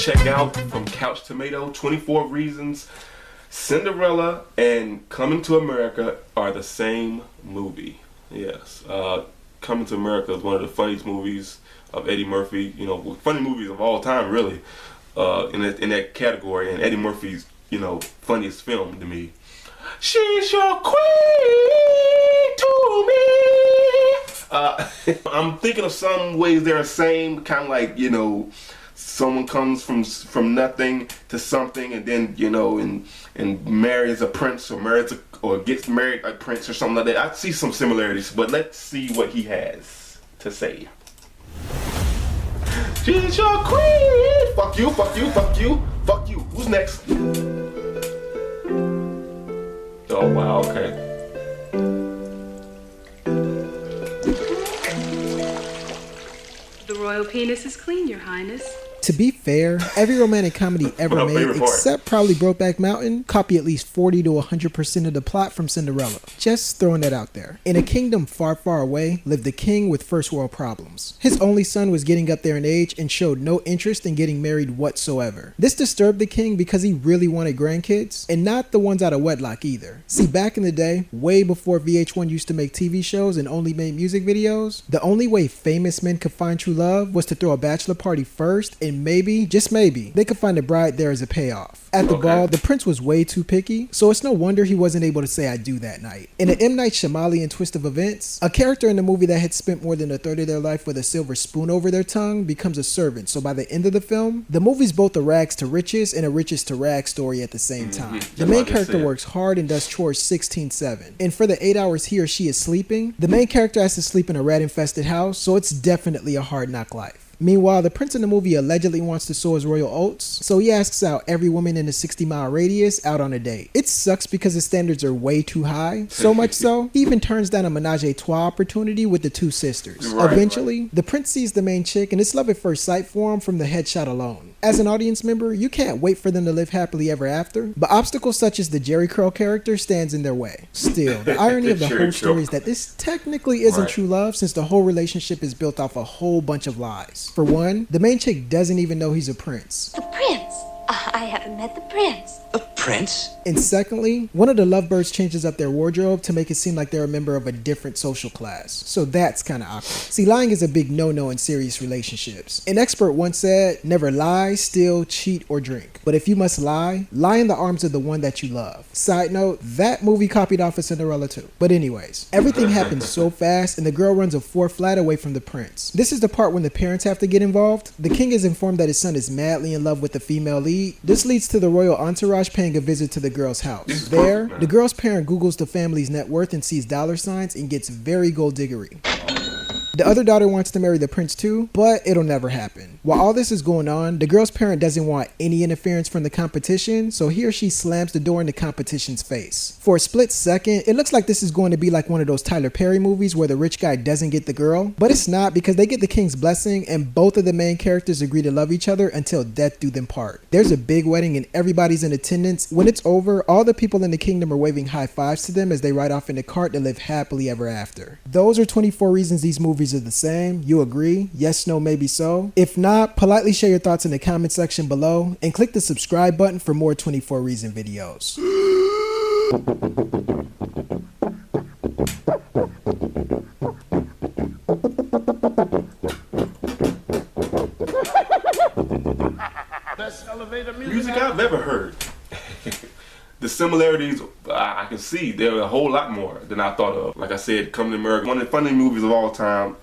check out from Couch Tomato, 24 Reasons. Cinderella and Coming to America are the same movie. Yes. Coming to America is one of the funniest movies of Eddie Murphy. You know, funny movies of all time, really, in that category. And Eddie Murphy's, you know, funniest film to me. She's your queen to me. I'm thinking of some ways they're the same, kind of like, you know, someone comes from nothing to something, and then, you know, and marries a prince, or gets married a prince or something like that. I see some similarities, but let's see what he has to say. She's your queen. Fuck you, fuck you, fuck you, fuck you. Who's next? Oh wow, okay. The royal penis is clean, Your Highness. To be fair, every romantic comedy ever made, except probably Brokeback Mountain, copy at least 40 to 100% of the plot from Cinderella. Just throwing that out there. In a kingdom far, far away, lived a king with first world problems. His only son was getting up there in age and showed no interest in getting married whatsoever. This disturbed the king because he really wanted grandkids, and not the ones out of wedlock either. See, back in the day, way before VH1 used to make TV shows and only made music videos, the only way famous men could find true love was to throw a bachelor party first, and maybe, just maybe, they could find a bride there as a payoff. At the ball, the prince was way too picky, so it's no wonder he wasn't able to say I do that night. In an M. Night Shyamalan twist of events, a character in the movie that had spent more than a third of their life with a silver spoon over their tongue becomes a servant, so by the end of the film, the movie's both a rags to riches and a riches to rags story at the same time. The main character works hard and does chores 16/7, and for the 8 hours he or she is sleeping, the main character has to sleep in a rat-infested house, so it's definitely a hard knock life. Meanwhile, the prince in the movie allegedly wants to sow his royal oats, so he asks out every woman in a 60-mile radius out on a date. It sucks because his standards are way too high, so much so, he even turns down a menage a trois opportunity with the two sisters. Eventually, the prince sees the main chick and it's love at first sight for him from the headshot alone. As an audience member, you can't wait for them to live happily ever after, but obstacles such as the Jerry Curl character stands in their way. Still, the irony of the whole story is that this technically isn't true love, since the whole relationship is built off a whole bunch of lies. For one, the main chick doesn't even know he's a prince. The prince? I haven't met the prince. A prince? And secondly, one of the lovebirds changes up their wardrobe to make it seem like they're a member of a different social class. So that's kind of awkward. See, lying is a big no-no in serious relationships. An expert once said, never lie, steal, cheat, or drink. But if you must lie, lie in the arms of the one that you love. Side note, that movie copied off of Cinderella too. But anyways, everything happens so fast and the girl runs a 4 flat away from the prince. This is the part when the parents have to get involved. The king is informed that his son is madly in love with the female lead. This leads to the royal entourage paying a visit to the girl's house. There, the girl's parent Googles the family's net worth and sees dollar signs and gets very gold diggery. The other daughter wants to marry the prince too, but it'll never happen. While all this is going on, the girl's parent doesn't want any interference from the competition, so he or she slams the door in the competition's face. For a split second, it looks like this is going to be like one of those Tyler Perry movies where the rich guy doesn't get the girl, but it's not, because they get the king's blessing and both of the main characters agree to love each other until death do them part. There's a big wedding and everybody's in attendance. When it's over, all the people in the kingdom are waving high fives to them as they ride off in the cart to live happily ever after. Those are 24 reasons these movies are the same. You agree? Yes, no, maybe so? If not, politely share your thoughts in the comment section below and click the subscribe button for more 24 Reason videos. Best elevator music I've ever heard. The similarities I can see, there are a whole lot more than I thought of. Like I said, Coming to America, one of the funny movies of all time.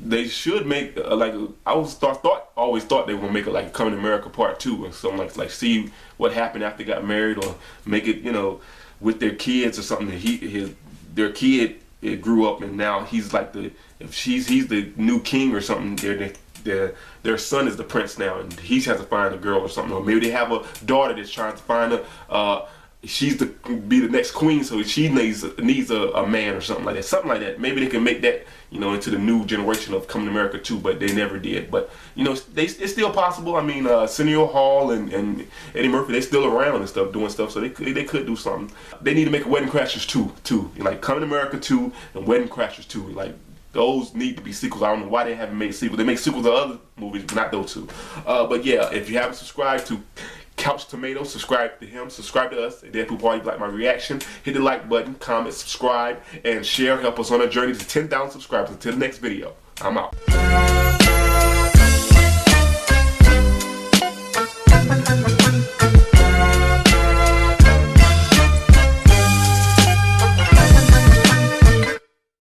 They should make like, I always thought they were gonna make it like Coming to America Part 2 or something, like see what happened after they got married, or make it, you know, with their kids or something. Their kid, it grew up and now he's like he's the new king or something. Their son is the prince now, and he has to find a girl or something. Or maybe they have a daughter that's trying to find she's to be the next queen, so she needs a man or something like that. Something like that. Maybe they can make that, you know, into the new generation of Coming to America too, but they never did. But you know, it's still possible. I mean, Arsenio Hall and Eddie Murphy, they still around and stuff, doing stuff, so they could do something. They need to make a Wedding Crashers 2 too, like Coming to America 2 and Wedding Crashers 2. Like, Those need to be sequels. I don't know why they haven't made sequels. They make sequels to other movies, but not those two. But yeah, if you haven't subscribed to Couch Tomato, subscribe to him, subscribe to us at Deadpool Party. If you like my reaction, hit the like button, comment, subscribe, and share. Help us on our journey to 10,000 subscribers. Until the next video, I'm out.